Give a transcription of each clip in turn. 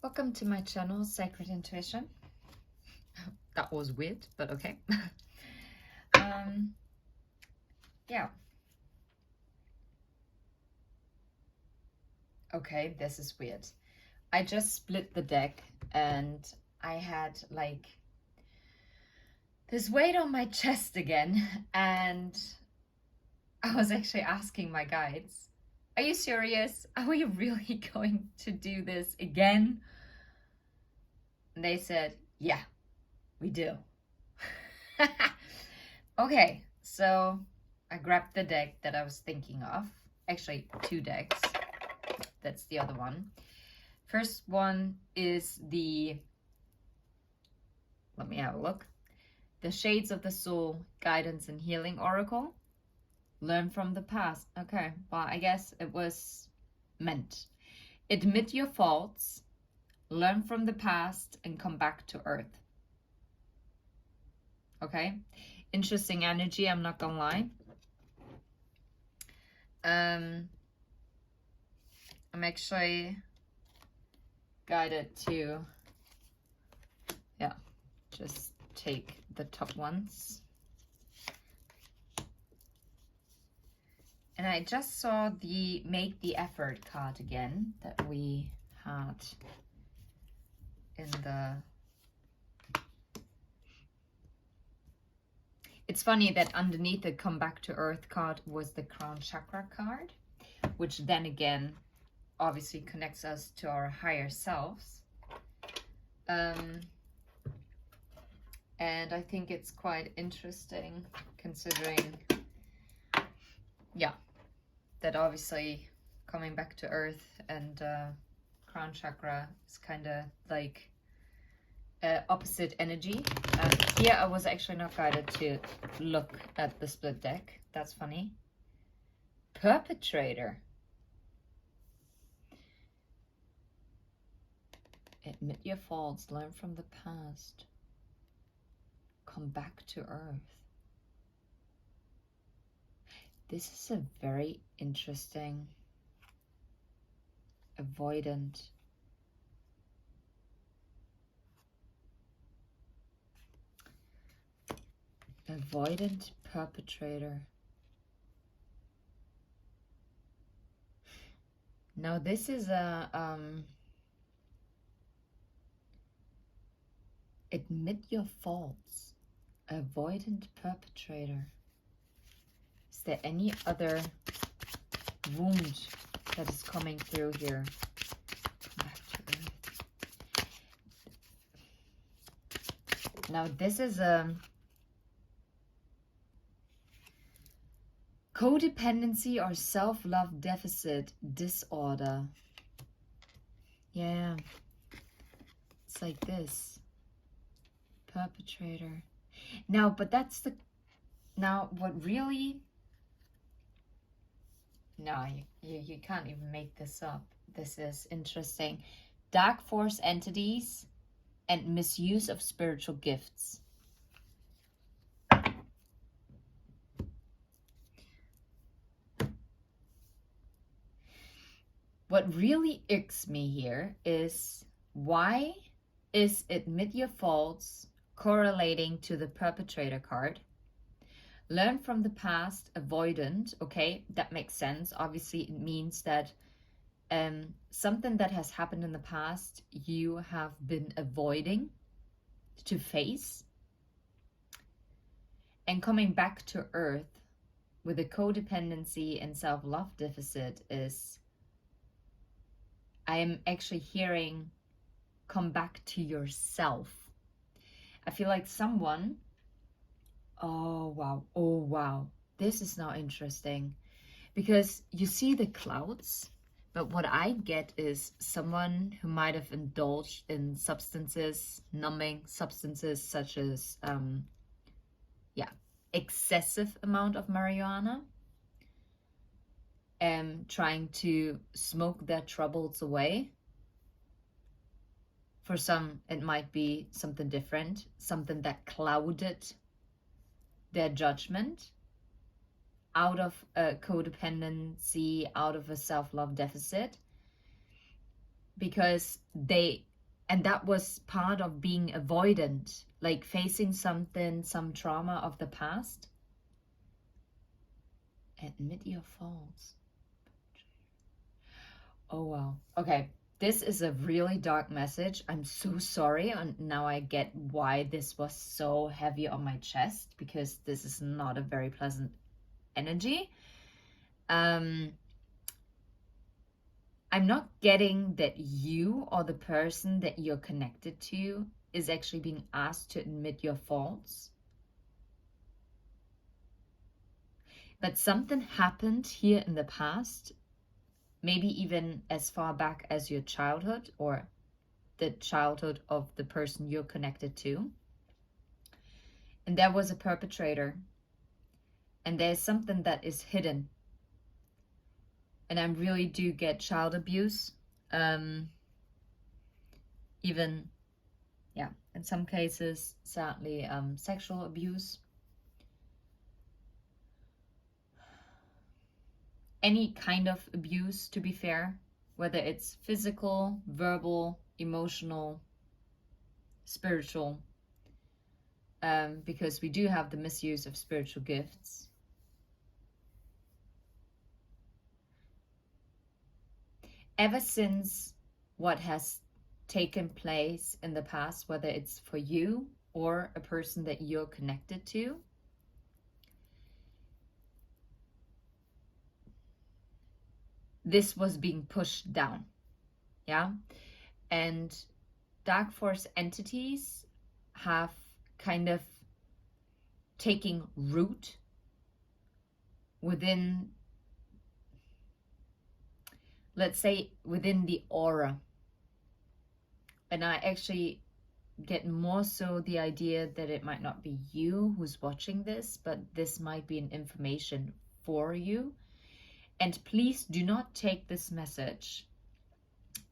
Welcome to my channel, Sacred Intuition. That was weird, but okay. Yeah. Okay, this is weird. I just split the deck and I had like this weight on my chest again, and I was actually asking my guides, are you serious? Are we really going to do this again? And they said, yeah, we do. Okay, so I grabbed the deck that I was thinking of. Actually, two decks. That's the other one. First one is let me have a look. The Shades of the Soul Guidance and Healing Oracle. Learn from the past. Okay, well, I guess it was meant. Admit your faults, learn from the past, and come back to earth. Okay, interesting energy, I'm not gonna lie. I'm actually guided to, yeah, just take the top ones. And I just saw the Make the Effort card again that we had in the... It's funny that underneath the Come Back to Earth card was the Crown Chakra card, which then again obviously connects us to our higher selves. And I think it's quite interesting considering, yeah, that obviously coming back to earth and crown chakra is kind of like opposite energy. Here I was actually not guided to look at the split deck. That's funny. Perpetrator. Admit your faults, learn from the past, come back to earth. This is a very interesting avoidant perpetrator. Now this is a admit your faults, avoidant perpetrator. Is there any other wound that is coming through here? Back to earth. Now this is a codependency or self-love deficit disorder. Yeah, it's like this. Perpetrator. Now, but that's the... Now, what really... No, you can't even make this up. This is interesting. Dark force entities and misuse of spiritual gifts. What really icks me here is, why is admit your faults correlating to the perpetrator card? Learn from the past, avoidant. Okay, that makes sense. Obviously, it means that something that has happened in the past, you have been avoiding to face. And coming back to earth with a codependency and self-love deficit is, I am actually hearing, come back to yourself. I feel like someone, oh wow, this is now interesting, because you see the clouds, but what I get is someone who might have indulged in substances, numbing substances such as, excessive amount of marijuana, trying to smoke their troubles away. For some, it might be something different, something that clouded their judgment out of a codependency, out of a self-love deficit, because they And that was part of being avoidant, like facing something, some trauma of the past. Admit your faults. Oh, wow. Okay. This is a really dark message. I'm so sorry. And now I get why this was so heavy on my chest, because this is not a very pleasant energy. I'm not getting that you or the person that you're connected to is actually being asked to admit your faults. But something happened here in the past, maybe even as far back as your childhood or the childhood of the person you're connected to. And there was a perpetrator. And there's something that is hidden. And I really do get child abuse. Even, yeah, in some cases, sadly, sexual abuse. Any kind of abuse, to be fair, whether it's physical, verbal, emotional, spiritual, because we do have the misuse of spiritual gifts. Ever since what has taken place in the past, whether it's for you or a person that you're connected to, this was being pushed down, yeah? And dark force entities have kind of taking root within, let's say, within the aura. And I actually get more so the idea that it might not be you who's watching this, but this might be an information for you. And please do not take this message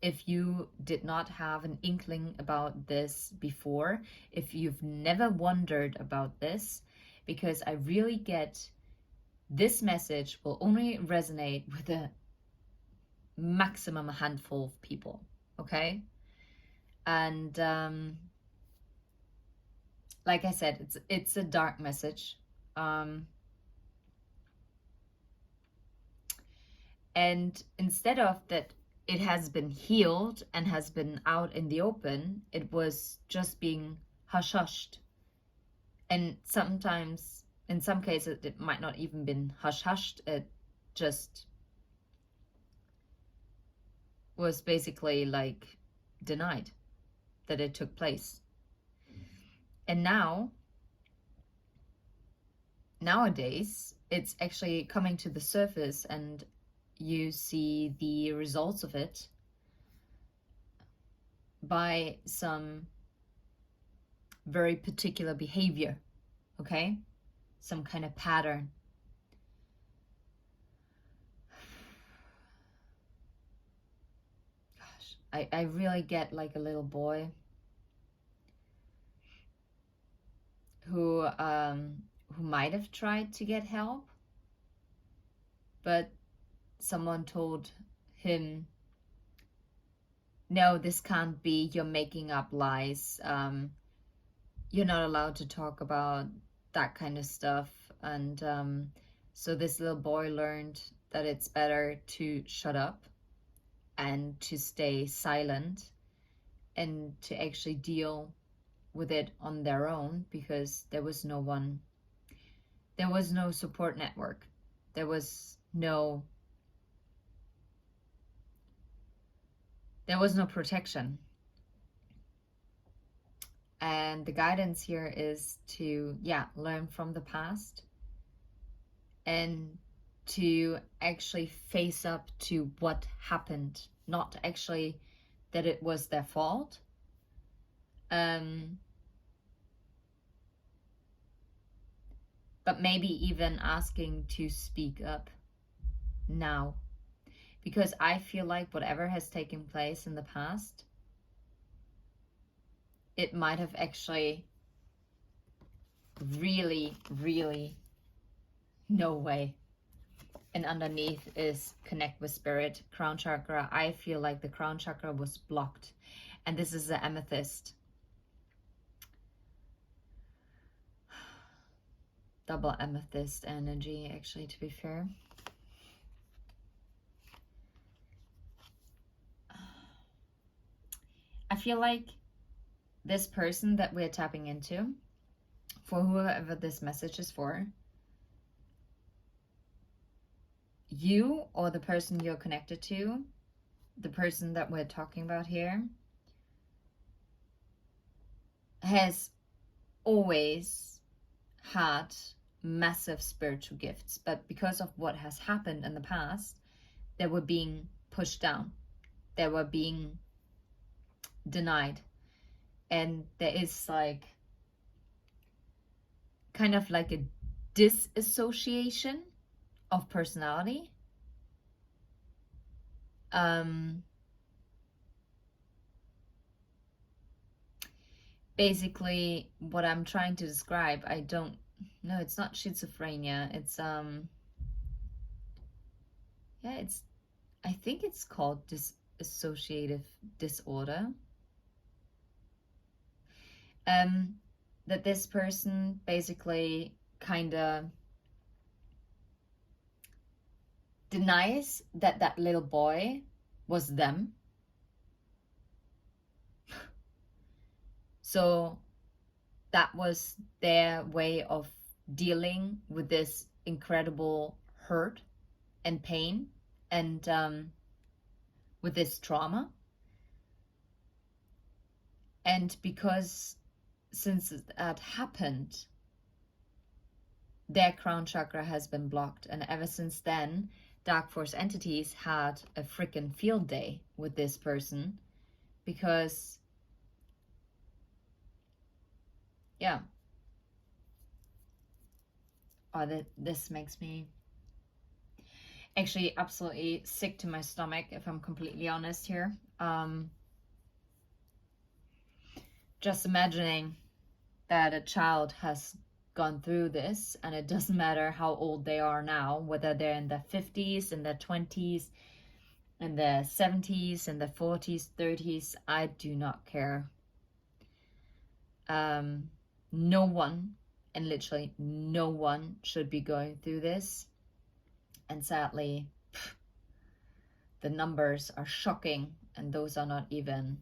if you did not have an inkling about this before, if you've never wondered about this, because I really get this message will only resonate with a maximum handful of people, okay? And like I said, it's a dark message. And instead of that, it has been healed and has been out in the open, it was just being hush-hushed. And sometimes, in some cases, it might not even been hush-hushed. It just was basically like denied that it took place. And nowadays, it's actually coming to the surface and you see the results of it by some very particular behavior, okay? Some kind of pattern. Gosh, I really get like a little boy who might have tried to get help, but someone told him, no, this can't be, you're making up lies, you're not allowed to talk about that kind of stuff. And so this little boy learned that it's better to shut up and to stay silent and to actually deal with it on their own, because there was no support network. There was no protection. And the guidance here is to, learn from the past and to actually face up to what happened, not actually that it was their fault. But maybe even asking to speak up now. Because I feel like whatever has taken place in the past, it might have actually really, really no way. And underneath is connect with spirit, crown chakra. I feel like the crown chakra was blocked. And this is the amethyst. Double amethyst energy, actually, to be fair. I feel like this person that we're tapping into, for whoever this message is for, you or the person you're connected to, the person that we're talking about here, has always had massive spiritual gifts, but because of what has happened in the past, they were being pushed down, they were being denied, and there is like kind of like a disassociation of personality. Basically what I'm trying to describe, no, it's not schizophrenia, it's yeah, it's, I think it's called dissociative disorder. That this person basically kind of denies that that little boy was them. So that was their way of dealing with this incredible hurt and pain and with this trauma. And because since that happened, their crown chakra has been blocked, and ever since then, dark force entities had a freaking field day with this person, because yeah, this makes me actually absolutely sick to my stomach, if I'm completely honest here. Just imagining that a child has gone through this, and it doesn't matter how old they are now, whether they're in their 50s, in their 20s, in their 70s, in their 40s, 30s, I do not care. No one, and literally no one, should be going through this. And sadly, the numbers are shocking, and those are not even,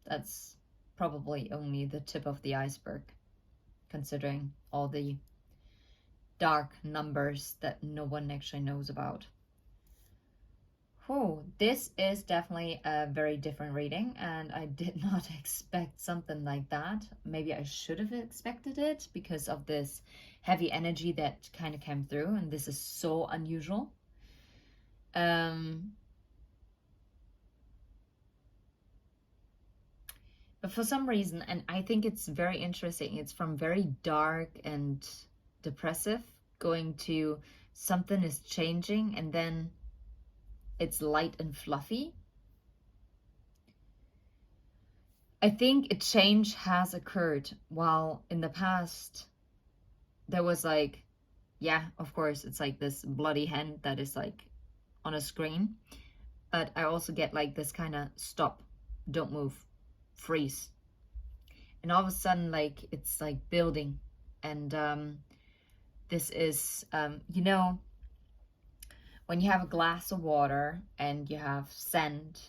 that's probably only the tip of the iceberg, considering all the dark numbers that no one actually knows about. Oh, this is definitely a very different reading, and I did not expect something like that. Maybe I should have expected it because of this heavy energy that kind of came through, and this is so unusual. But for some reason, and I think it's very interesting, it's from very dark and depressive going to something is changing, and then it's light and fluffy. I think a change has occurred, while in the past there was like, yeah, of course, it's like this bloody hand that is like on a screen, but I also get like this kind of stop, don't move, freeze. And all of a sudden, like, it's like building. And this is, you know, when you have a glass of water and you have sand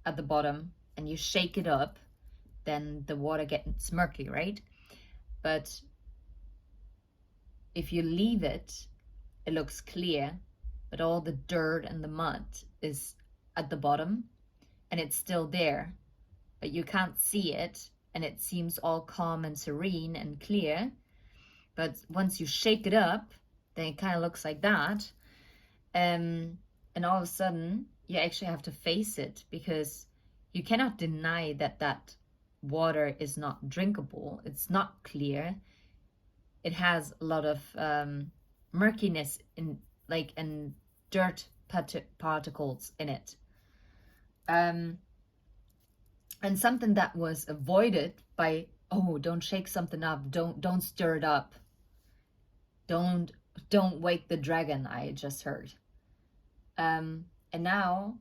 at the bottom and you shake it up, then the water gets murky, right? But if you leave it, it looks clear, but all the dirt and the mud is at the bottom, and it's still there, but you can't see it, and it seems all calm and serene and clear. But once you shake it up, then it kind of looks like that. And all of a sudden, you actually have to face it, because you cannot deny that that water is not drinkable. It's not clear. It has a lot of murkiness in, like, and dirt particles in it. And something that was avoided by, oh, don't shake something up, don't stir it up, don't wake the dragon, I just heard. And now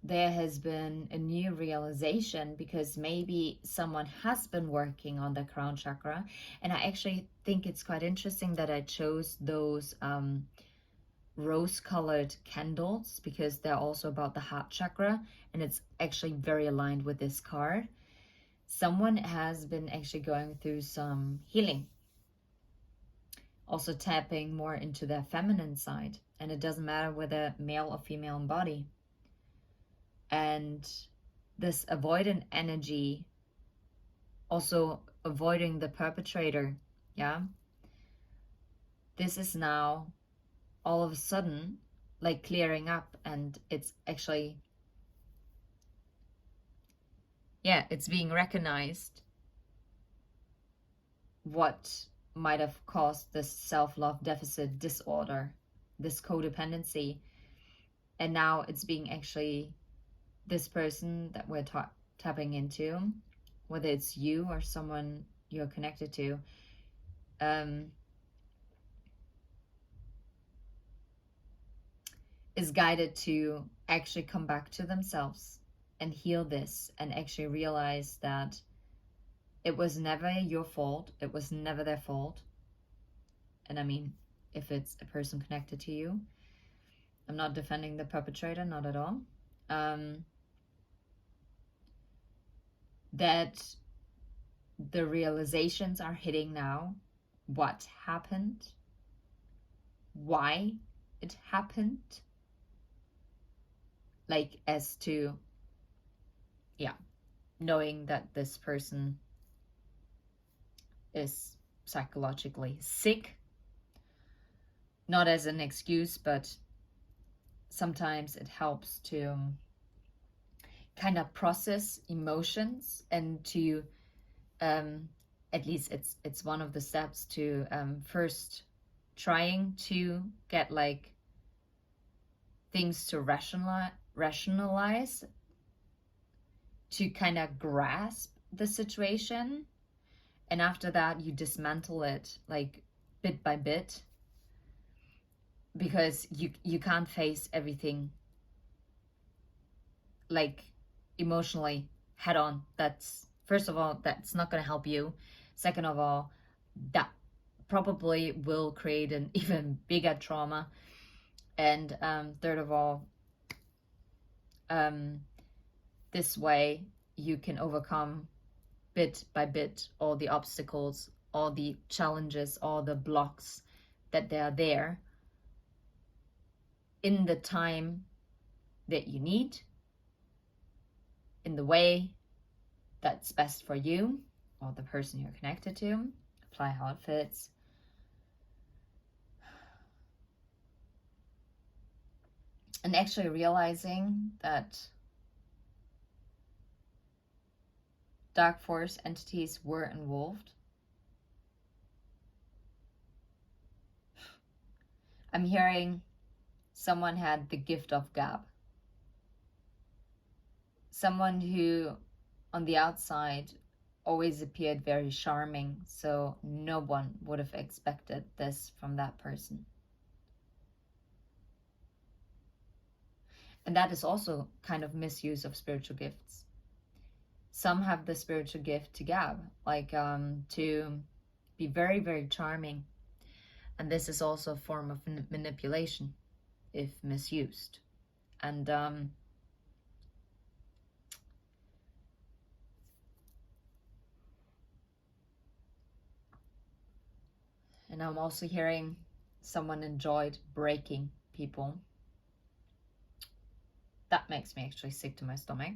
there has been a new realization, because maybe someone has been working on the crown chakra. And I actually think it's quite interesting that I chose those rose-colored candles, because they're also about the heart chakra, and it's actually very aligned with this card. Someone has been actually going through some healing, also tapping more into their feminine side, and it doesn't matter whether male or female in body. And this avoidant energy, also avoiding the perpetrator, yeah, this is now all of a sudden like clearing up, and it's actually, yeah, it's being recognized what might have caused this self-love deficit disorder, this codependency. And now it's being actually, this person that we're tapping into, whether it's you or someone you're connected to, is guided to actually come back to themselves and heal this, and actually realize that it was never your fault. It was never their fault. And I mean, if it's a person connected to you, I'm not defending the perpetrator, not at all. That the realizations are hitting now, what happened, why it happened, like as to, yeah, knowing that this person is psychologically sick, not as an excuse, but sometimes it helps to kind of process emotions, and to at least it's one of the steps to first trying to get like things to rationalize, to kind of grasp the situation, and after that you dismantle it like bit by bit, because you can't face everything like emotionally head on. That's, first of all, that's not going to help you. Second of all, that probably will create an even bigger trauma. And third of all, this way you can overcome bit by bit all the obstacles, all the challenges, all the blocks that they are there in the time that you need, in the way that's best for you or the person you're connected to. Apply how it fits. And actually realizing that dark force entities were involved. I'm hearing someone had the gift of gab. Someone who on the outside always appeared very charming, so no one would have expected this from that person. And that is also kind of misuse of spiritual gifts. Some have the spiritual gift to gab, like to be very, very charming. And this is also a form of manipulation if misused. And I'm also hearing someone enjoyed breaking people. That makes me actually sick to my stomach.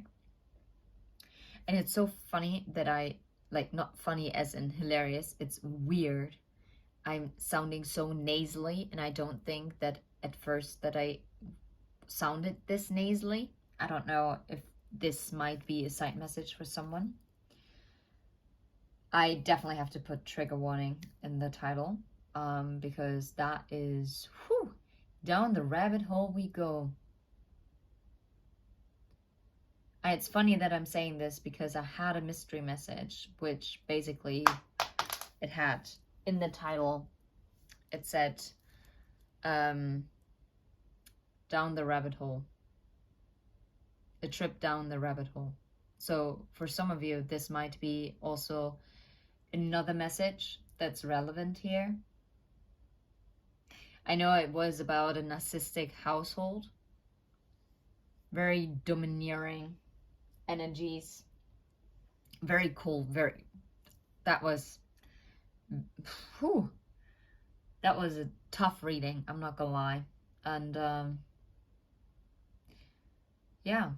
And it's so funny that I, like, not funny as in hilarious, it's weird. I'm sounding so nasally, and I don't think that at first that I sounded this nasally. I don't know if this might be a side message for someone. I definitely have to put trigger warning in the title, because that is, whew, down the rabbit hole we go. It's funny that I'm saying this, because I had a mystery message, which basically it had in the title, it said, down the rabbit hole a trip down the rabbit hole. So for some of you, this might be also another message that's relevant here. I know it was about a narcissistic household, very domineering energies, very cool, that was, whew, that was a tough reading, I'm not gonna lie. And yeah.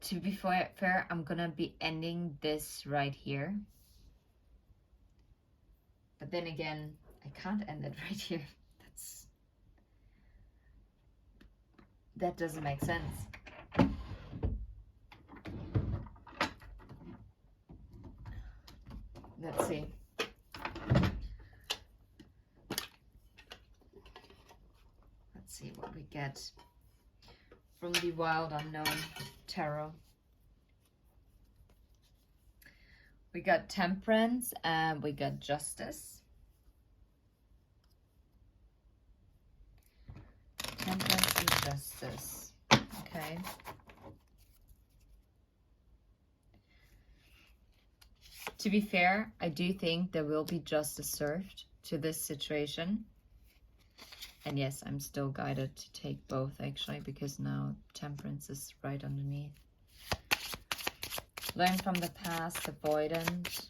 To be fair, I'm gonna be ending this right here. But then again, I can't end it right here. That doesn't make sense. Let's see. Let's see what we get from the Wild Unknown Tarot. We got Temperance and we got Justice. Temperance and Justice. Okay. To be fair, I do think there will be justice served to this situation. And yes, I'm still guided to take both actually, because now Temperance is right underneath. Learn from the past, avoidant.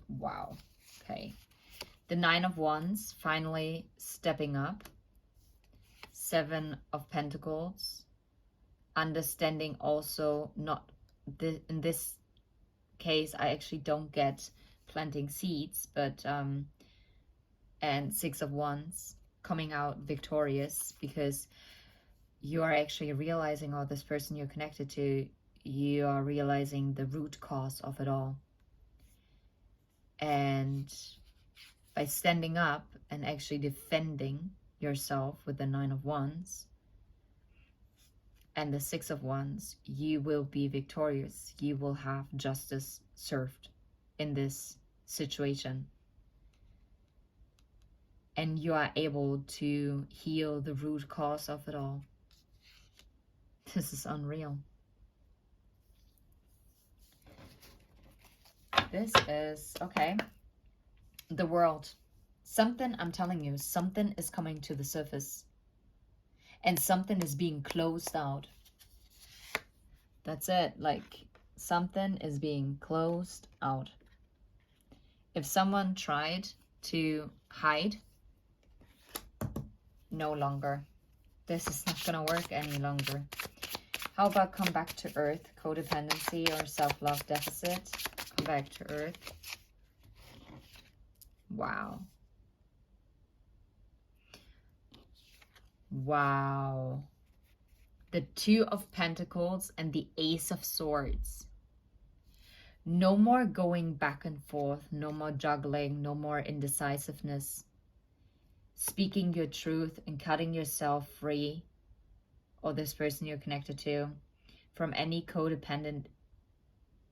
Wow. Okay. The Nine of Wands, finally stepping up. Seven of Pentacles. Understanding also, not in this case, I actually don't get planting seeds, but and Six of Wands, coming out victorious, because you are actually realizing, or this person you're connected to, you are realizing the root cause of it all. And by standing up and actually defending yourself with the Nine of Wands and the Six of Wands, you will be victorious. You will have justice served in this situation. And you are able to heal the root cause of it all. This is unreal. This is, okay, the World. Something, I'm telling you, something is coming to the surface. And something is being closed out. That's it. Like, something is being closed out. If someone tried to hide, no longer. This is not gonna work any longer. How about come back to earth, codependency or self-love deficit? Come back to earth. Wow. Wow. The Two of Pentacles and the Ace of Swords. No more going back and forth, no more juggling, no more indecisiveness. Speaking your truth and cutting yourself free, or this person you're connected to, from any codependent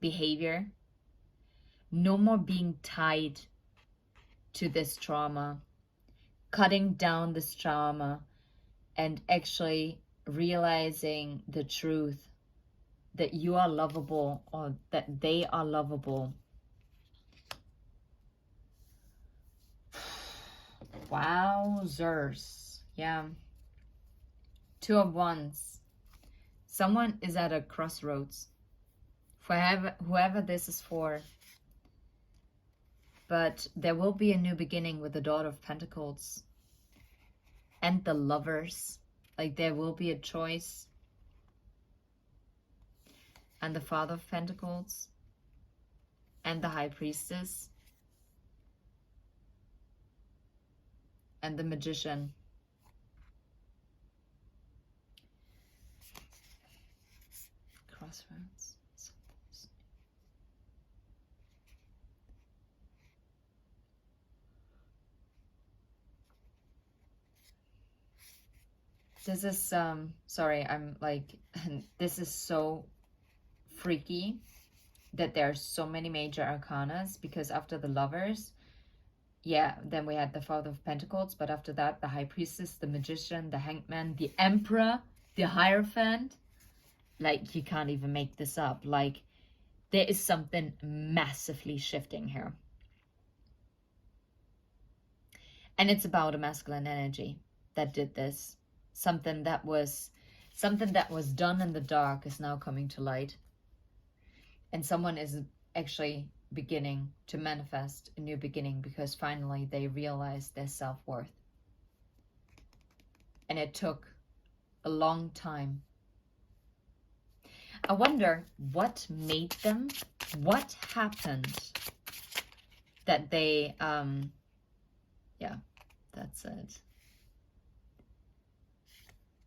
behavior. No more being tied to this trauma. Cutting down this trauma and actually realizing the truth that you are lovable, or that they are lovable. Wowzers. Yeah. Two of Wands. Someone is at a crossroads. Whoever this is for. But there will be a new beginning with the Daughter of Pentacles. And the Lovers. Like, there will be a choice. And the Father of Pentacles. And the High Priestess. And the Magician. Crossroads. This is, sorry, I'm like, this is so freaky that there are so many major arcanas, because after the Lovers, yeah, then we had the Father of Pentacles, but after that, the High Priestess, the Magician, the Hanged Man, the Emperor, the Hierophant. Like, you can't even make this up. Like, there is something massively shifting here. And it's about a masculine energy that did this. Something that was done in the dark is now coming to light. And someone is actually beginning to manifest a new beginning because finally they realize their self-worth. And it took a long time. I wonder what made them, what happened that they, yeah, that's it.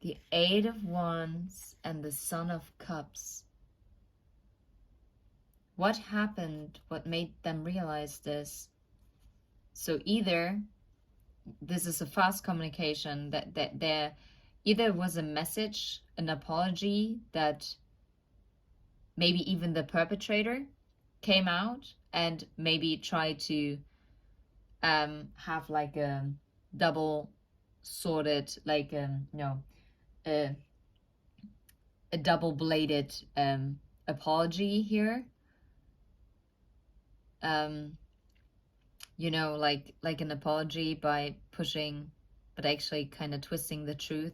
The Eight of Wands and the Son of Cups. What happened? What made them realize this? So either this is a fast communication, that there either was a message, an apology, that maybe even the perpetrator came out and maybe tried to have like a double-sworded, like a double-bladed apology here. You know, like an apology by pushing, but actually kind of twisting the truth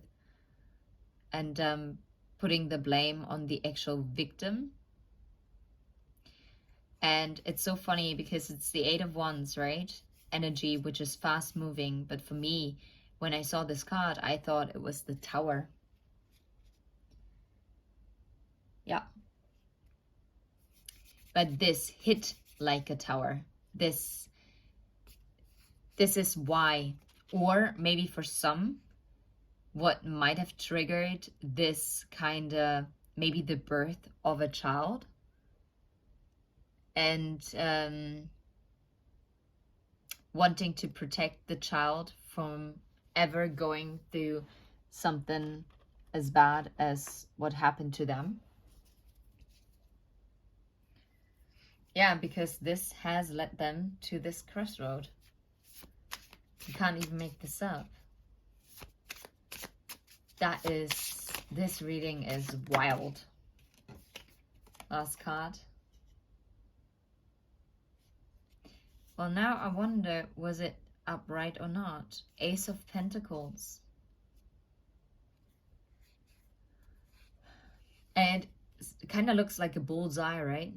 and putting the blame on the actual victim. And it's so funny because it's the Eight of Wands, right? Energy, which is fast moving. But for me, when I saw this card, I thought it was the Tower. Yeah. But this hit like a tower. This is why, or maybe for some, what might have triggered this kind of, maybe the birth of a child. And wanting to protect the child from ever going through something as bad as what happened to them. Yeah, because this has led them to this crossroad. You can't even make this up. This reading is wild. Last card. Well, now I wonder, was it upright or not? Ace of Pentacles. And it kind of looks like a bullseye, right?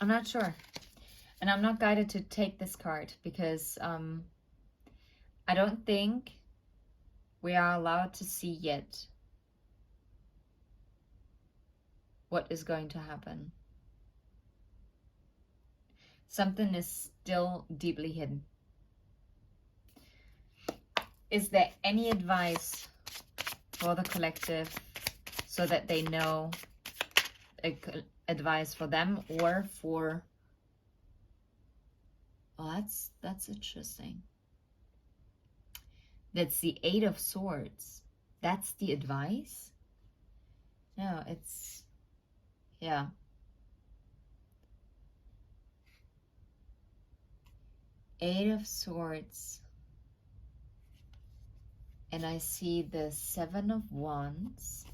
I'm not sure. And I'm not guided to take this card because I don't think we are allowed to see yet what is going to happen. Something is still deeply hidden. Is there any advice for the collective so that they know advice for them or for... Well, that's interesting. That's the Eight of Swords. That's the advice? No, it's... Yeah. Eight of Swords. And I see the Seven of Wands.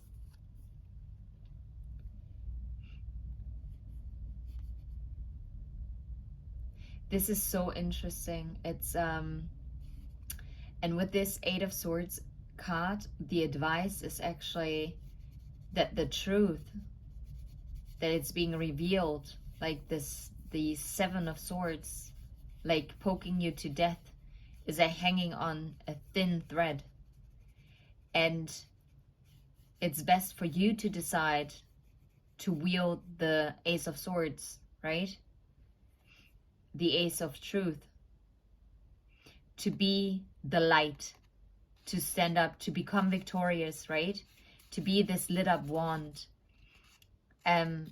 This is so interesting. It's and with this Eight of Swords card, the advice is actually that the truth, that it's being revealed, like this, the Seven of Swords, like poking you to death, is hanging on a thin thread. And it's best for you to decide to wield the Ace of Swords, right? The Ace of Truth. To be the light, to stand up, to become victorious, right? To be this lit up wand. And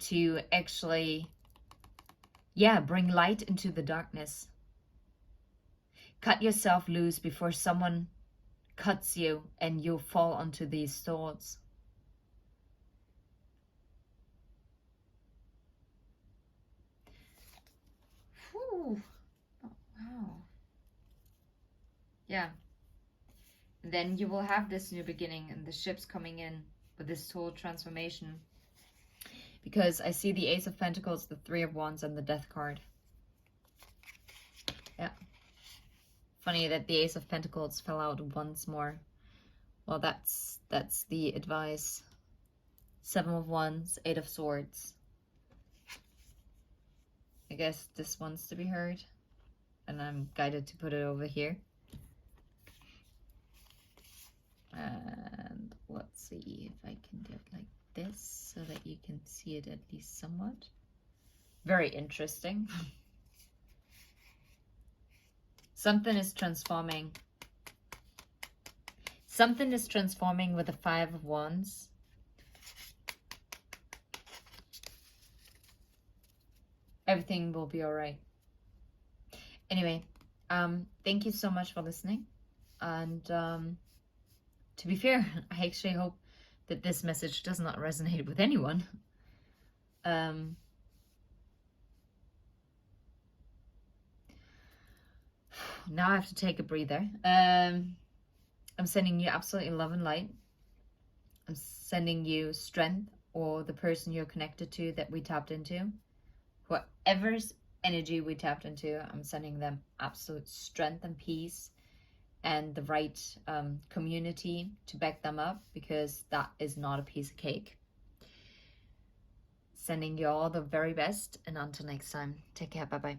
to actually, yeah, bring light into the darkness. Cut yourself loose before someone cuts you and you fall onto these thoughts. Whew. Oh, wow. Yeah. Then you will have this new beginning and the ships coming in with this whole transformation. Because I see the Ace of Pentacles, the Three of Wands, and the Death card. Yeah. Funny that the Ace of Pentacles fell out once more. Well, that's the advice. Seven of Wands, Eight of Swords. I guess this wants to be heard. And I'm guided to put it over here. And let's see if I can do it like this so that you can see it at least somewhat. Very interesting. Something is transforming. Something is transforming with the Five of Wands. Everything will be all right. Anyway, thank you so much for listening. And to be fair, I actually hope that this message does not resonate with anyone. Now I have to take a breather. I'm sending you absolutely love and light. I'm sending you strength, or the person you're connected to that we tapped into. Whatever's energy we tapped into, I'm sending them absolute strength and peace and the right community to back them up, because that is not a piece of cake. Sending you all the very best, and until next time, take care. Bye-bye.